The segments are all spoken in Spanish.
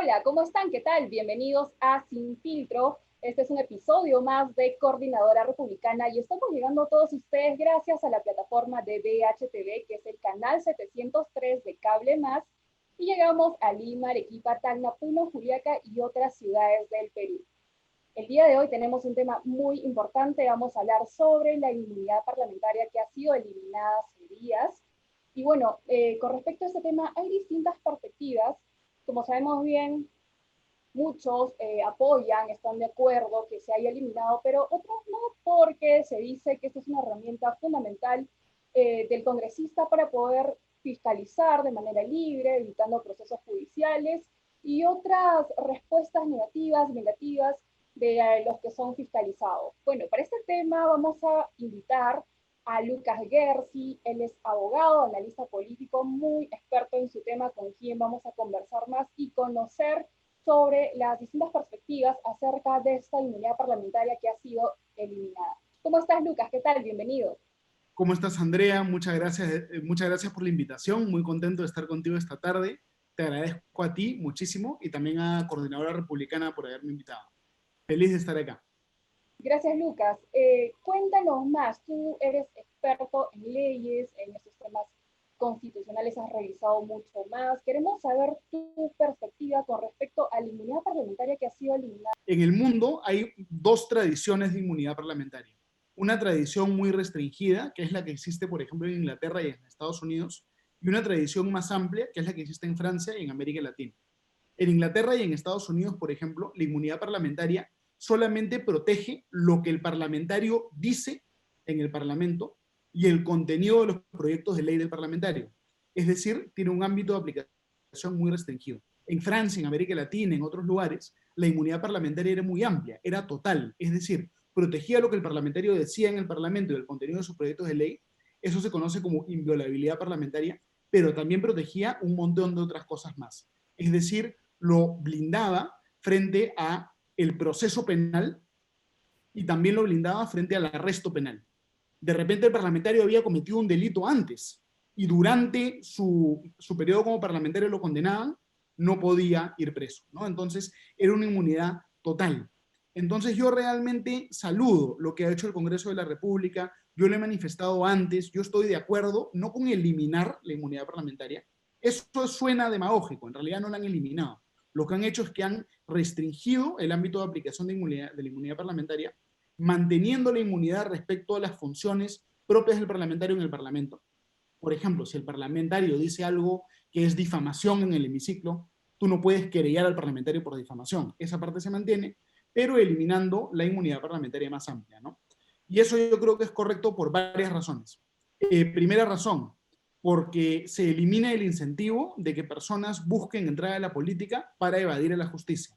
Hola, ¿cómo están? ¿Qué tal? Bienvenidos a Sin Filtro. Este es un episodio más de Coordinadora Republicana y estamos llegando a todos ustedes gracias a la plataforma de BHTV, que es el canal 703 de Cable Más, y llegamos a Lima, Arequipa, Tacna, Puno, Juliaca y otras ciudades del Perú. El día de hoy tenemos un tema muy importante. Vamos a hablar sobre la inmunidad parlamentaria que ha sido eliminada hace días. Y bueno, con respecto a este tema, hay distintas perspectivas. Como sabemos bien, muchos apoyan, están de acuerdo que se haya eliminado, pero otros no, porque se dice que esta es una herramienta fundamental del congresista para poder fiscalizar de manera libre, evitando procesos judiciales, y otras respuestas negativas de los que son fiscalizados. Bueno, para este tema vamos a invitar a Lucas Gersi. Él es abogado, analista político, muy experto en su tema, con quien vamos a conversar más y conocer sobre las distintas perspectivas acerca de esta inmunidad parlamentaria que ha sido eliminada. ¿Cómo estás, Lucas? ¿Qué tal? Bienvenido. ¿Cómo estás, Andrea? Muchas gracias por la invitación. Muy contento de estar contigo esta tarde. Te agradezco a ti muchísimo y también a Coordinadora Republicana por haberme invitado. Feliz de estar acá. Gracias, Lucas. Cuéntanos más. Tú eres experto en leyes, en estos temas constitucionales, has revisado mucho más. Queremos saber tu perspectiva con respecto a la inmunidad parlamentaria que ha sido eliminada. En el mundo hay dos tradiciones de inmunidad parlamentaria. Una tradición muy restringida, que es la que existe, por ejemplo, en Inglaterra y en Estados Unidos, y una tradición más amplia, que es la que existe en Francia y en América Latina. En Inglaterra y en Estados Unidos, por ejemplo, la inmunidad parlamentaria solamente protege lo que el parlamentario dice en el Parlamento y el contenido de los proyectos de ley del parlamentario. Es decir, tiene un ámbito de aplicación muy restringido. En Francia, en América Latina, en otros lugares, la inmunidad parlamentaria era muy amplia, era total. Es decir, protegía lo que el parlamentario decía en el Parlamento y el contenido de sus proyectos de ley. Eso se conoce como inviolabilidad parlamentaria, pero también protegía un montón de otras cosas más. Es decir, lo blindaba frente a el proceso penal y también lo blindaba frente al arresto penal. De repente el parlamentario había cometido un delito antes y durante su periodo como parlamentario lo condenaban, no podía ir preso, ¿no? Entonces era una inmunidad total. Entonces yo realmente saludo lo que ha hecho el Congreso de la República. Yo lo he manifestado antes, yo estoy de acuerdo, no con eliminar la inmunidad parlamentaria. Eso suena demagógico, en realidad no la han eliminado. Lo que han hecho es que han restringido el ámbito de aplicación de la inmunidad parlamentaria, manteniendo la inmunidad respecto a las funciones propias del parlamentario en el Parlamento. Por ejemplo, si el parlamentario dice algo que es difamación en el hemiciclo, tú no puedes querellar al parlamentario por difamación. Esa parte se mantiene, pero eliminando la inmunidad parlamentaria más amplia, ¿no? Y eso yo creo que es correcto por varias razones. Primera razón, porque se elimina el incentivo de que personas busquen entrar a la política para evadir a la justicia.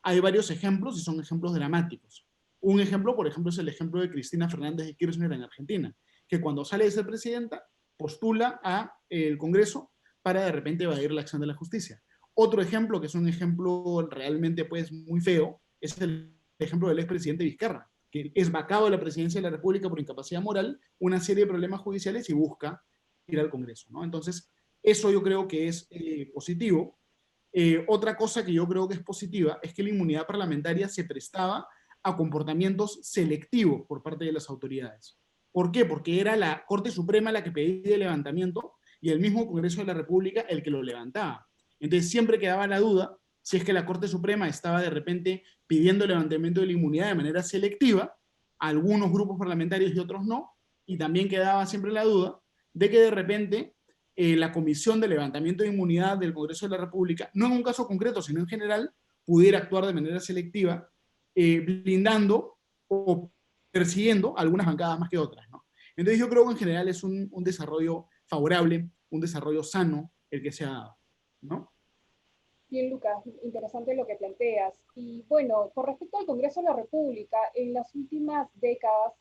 Hay varios ejemplos y son ejemplos dramáticos. Un ejemplo, por ejemplo, es el ejemplo de Cristina Fernández de Kirchner en Argentina, que cuando sale de ser presidenta postula a el Congreso para de repente evadir la acción de la justicia. Otro ejemplo, que es un ejemplo realmente pues muy feo, es el ejemplo del expresidente Vizcarra, que es vacado de la presidencia de la República por incapacidad moral, una serie de problemas judiciales y busca ir al Congreso, ¿no? Entonces, eso yo creo que es positivo. Otra cosa que yo creo que es positiva es que la inmunidad parlamentaria se prestaba a comportamientos selectivos por parte de las autoridades. ¿Por qué? Porque era la Corte Suprema la que pedía el levantamiento y el mismo Congreso de la República el que lo levantaba. Entonces siempre quedaba la duda si es que la Corte Suprema estaba de repente pidiendo el levantamiento de la inmunidad de manera selectiva a algunos grupos parlamentarios y otros no, y también quedaba siempre la duda de que de repente la Comisión de Levantamiento de Inmunidad del Congreso de la República, no en un caso concreto, sino en general, pudiera actuar de manera selectiva, blindando o persiguiendo algunas bancadas más que otras, ¿no? Entonces yo creo que en general es un desarrollo favorable, un desarrollo sano el que se ha dado, ¿no? Bien, Lucas, interesante lo que planteas. Y bueno, con respecto al Congreso de la República, en las últimas décadas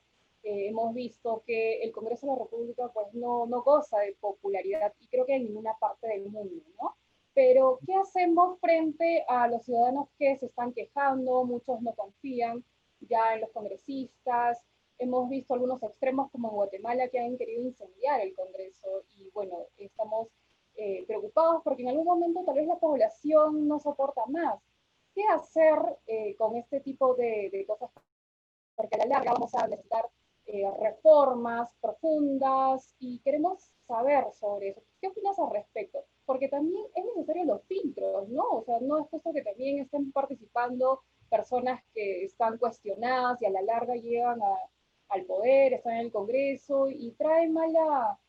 hemos visto que el Congreso de la República pues no goza de popularidad, y creo que en ninguna parte del mundo, ¿no? Pero, ¿qué hacemos frente a los ciudadanos que se están quejando? Muchos no confían ya en los congresistas. Hemos visto algunos extremos como en Guatemala, que han querido incendiar el Congreso, y bueno, estamos preocupados porque en algún momento tal vez la población no soporta más. ¿Qué hacer con este tipo de cosas? Porque a la larga vamos a necesitar reformas profundas y queremos saber sobre eso. ¿Qué opinas al respecto? Porque también es necesario los filtros, ¿no? O sea, no es justo que también estén participando personas que están cuestionadas y a la larga llegan al poder, están en el Congreso y traen mala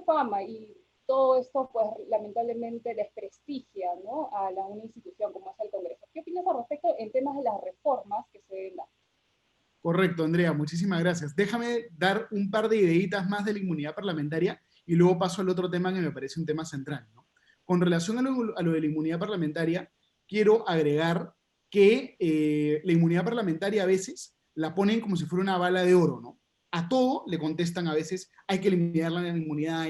fama y todo esto pues lamentablemente desprestigia, ¿no? Una institución como es el Congreso. ¿Qué opinas al respecto en temas de las reformas que se deben dar? Correcto, Andrea, muchísimas gracias. Déjame dar un par de ideitas más de la inmunidad parlamentaria y luego paso al otro tema que me parece un tema central, ¿no? Con relación a lo de la inmunidad parlamentaria, quiero agregar que la inmunidad parlamentaria a veces la ponen como si fuera una bala de oro, ¿no? A todo le contestan a veces, hay que eliminar la inmunidad,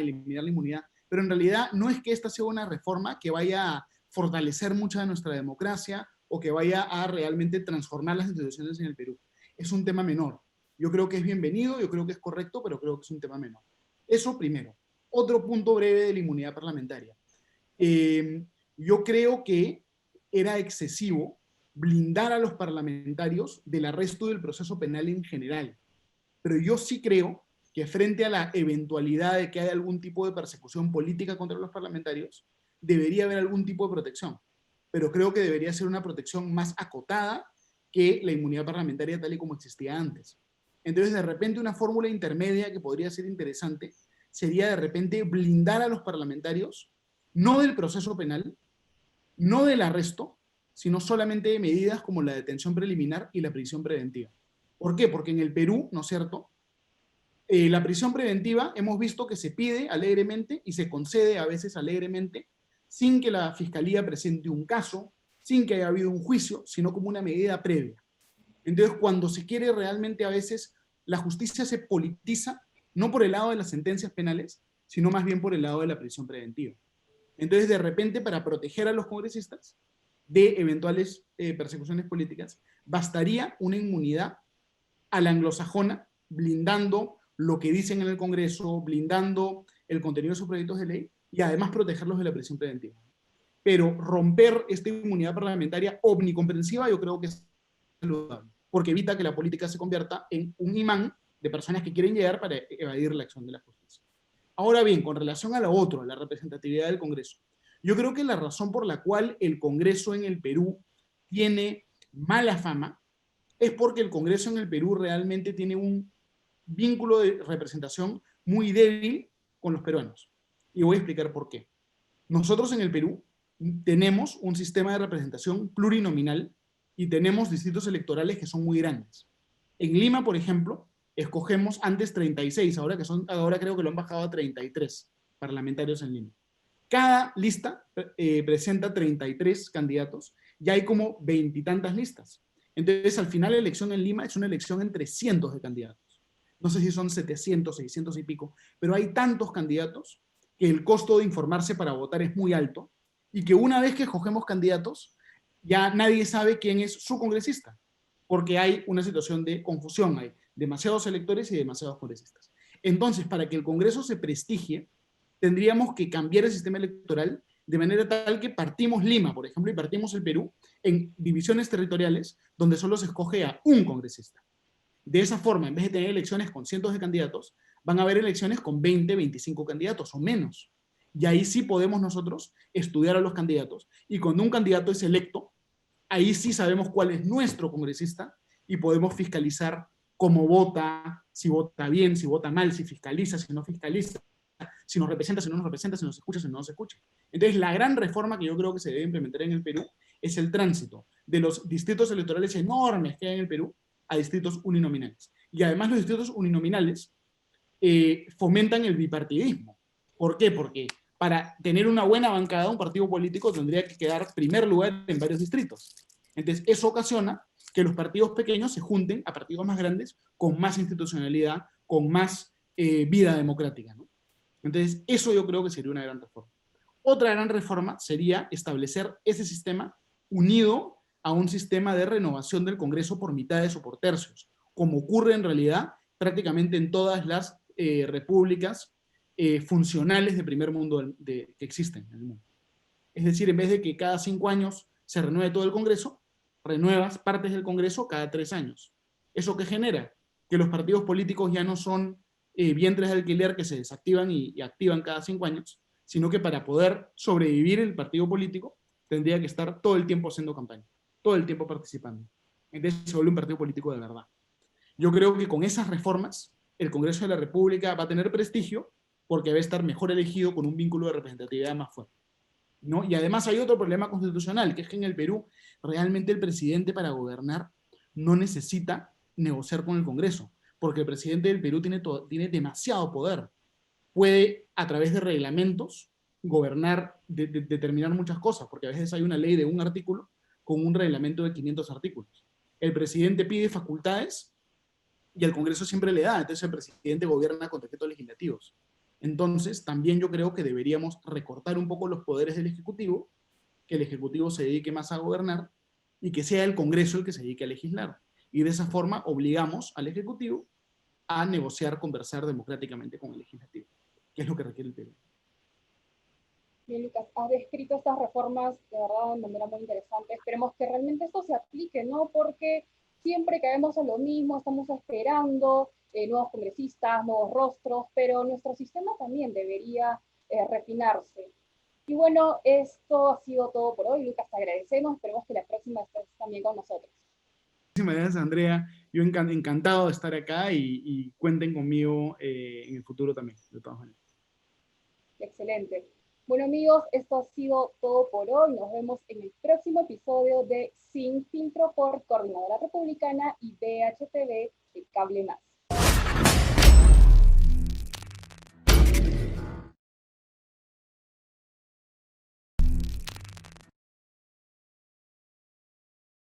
pero en realidad no es que esta sea una reforma que vaya a fortalecer mucho de nuestra democracia o que vaya a realmente transformar las instituciones en el Perú. Es un tema menor. Yo creo que es bienvenido, yo creo que es correcto, pero creo que es un tema menor. Eso primero. Otro punto breve de la inmunidad parlamentaria. Eh, yo creo que era excesivo blindar a los parlamentarios del arresto del proceso penal en general. Pero yo sí creo que frente a la eventualidad de que haya algún tipo de persecución política contra los parlamentarios, debería haber algún tipo de protección. Pero creo que debería ser una protección más acotada que la inmunidad parlamentaria tal y como existía antes. Entonces, de repente, una fórmula intermedia que podría ser interesante sería de repente blindar a los parlamentarios, no del proceso penal, no del arresto, sino solamente de medidas como la detención preliminar y la prisión preventiva. ¿Por qué? Porque en el Perú, ¿no es cierto?, la prisión preventiva hemos visto que se pide alegremente y se concede a veces alegremente sin que la fiscalía presente un caso, sin que haya habido un juicio, sino como una medida previa. Entonces, cuando se quiere realmente a veces, la justicia se politiza, no por el lado de las sentencias penales, sino más bien por el lado de la prisión preventiva. Entonces, de repente, para proteger a los congresistas de eventuales persecuciones políticas, bastaría una inmunidad a la anglosajona, blindando lo que dicen en el Congreso, blindando el contenido de sus proyectos de ley y además protegerlos de la prisión preventiva. Pero romper esta inmunidad parlamentaria omnicomprensiva yo creo que es saludable, porque evita que la política se convierta en un imán de personas que quieren llegar para evadir la acción de la justicia. Ahora bien, con relación a lo otro, a la representatividad del Congreso, yo creo que la razón por la cual el Congreso en el Perú tiene mala fama es porque el Congreso en el Perú realmente tiene un vínculo de representación muy débil con los peruanos. Y voy a explicar por qué. Nosotros en el Perú tenemos un sistema de representación plurinominal y tenemos distritos electorales que son muy grandes. En Lima, por ejemplo, escogemos antes 36, ahora creo que lo han bajado a 33 parlamentarios en Lima. Cada lista presenta 33 candidatos y hay como 20 y tantas listas. Entonces, al final la elección en Lima es una elección entre cientos de candidatos. No sé si son 700, 600 y pico, pero hay tantos candidatos que el costo de informarse para votar es muy alto y que una vez que escogemos candidatos, ya nadie sabe quién es su congresista, porque hay una situación de confusión, hay demasiados electores y demasiados congresistas. Entonces, para que el Congreso se prestigie, tendríamos que cambiar el sistema electoral de manera tal que partimos Lima, por ejemplo, y partimos el Perú en divisiones territoriales donde solo se escoge a un congresista. De esa forma, en vez de tener elecciones con cientos de candidatos, van a haber elecciones con 20, 25 candidatos o menos. Y ahí sí podemos nosotros estudiar a los candidatos. Y cuando un candidato es electo, ahí sí sabemos cuál es nuestro congresista y podemos fiscalizar cómo vota, si vota bien, si vota mal, si fiscaliza, si no fiscaliza, si nos representa, si no nos representa, si nos escucha, si no nos escucha. Entonces, la gran reforma que yo creo que se debe implementar en el Perú es el tránsito de los distritos electorales enormes que hay en el Perú a distritos uninominales. Y además los distritos uninominales fomentan el bipartidismo. ¿Por qué? Porque para tener una buena bancada, un partido político tendría que quedar primer lugar en varios distritos. Entonces, eso ocasiona que los partidos pequeños se junten a partidos más grandes con más institucionalidad, con más vida democrática, ¿no? Entonces, eso yo creo que sería una gran reforma. Otra gran reforma sería establecer ese sistema unido a un sistema de renovación del Congreso por mitades o por tercios, como ocurre en realidad prácticamente en todas las repúblicas funcionales de primer mundo que existen en el mundo. Es decir, en vez de que cada 5 años se renueve todo el Congreso, renuevas partes del Congreso cada 3 años. ¿Eso qué genera? Que los partidos políticos ya no son vientres de alquiler que se desactivan y activan cada 5 años, sino que para poder sobrevivir el partido político tendría que estar todo el tiempo haciendo campaña, todo el tiempo participando. Entonces se vuelve un partido político de verdad. Yo creo que con esas reformas el Congreso de la República va a tener prestigio porque va a estar mejor elegido con un vínculo de representatividad más fuerte, ¿no? Y además hay otro problema constitucional, que es que en el Perú realmente el presidente para gobernar no necesita negociar con el Congreso, porque el presidente del Perú tiene demasiado poder. Puede, a través de reglamentos, gobernar, determinar muchas cosas, porque a veces hay una ley de un artículo con un reglamento de 500 artículos. El presidente pide facultades y el Congreso siempre le da, entonces el presidente gobierna con decretos legislativos. Entonces, también yo creo que deberíamos recortar un poco los poderes del Ejecutivo, que el Ejecutivo se dedique más a gobernar y que sea el Congreso el que se dedique a legislar. Y de esa forma obligamos al Ejecutivo a negociar, conversar democráticamente con el Legislativo, que es lo que requiere el Perú. Bien, Lucas, has descrito estas reformas de verdad de manera muy interesante. Esperemos que realmente esto se aplique, ¿no? Porque siempre caemos en lo mismo, estamos esperando nuevos congresistas, nuevos rostros, pero nuestro sistema también debería refinarse. Y bueno, esto ha sido todo por hoy, Lucas, te agradecemos, esperemos que la próxima estés también con nosotros. Muchísimas gracias, Andrea. Yo encantado de estar acá y cuenten conmigo en el futuro también, de todas maneras. Excelente. Bueno, amigos, esto ha sido todo por hoy. Nos vemos en el próximo episodio de Sin Filtro por Coordinadora Republicana y BHTV, el Cable Más.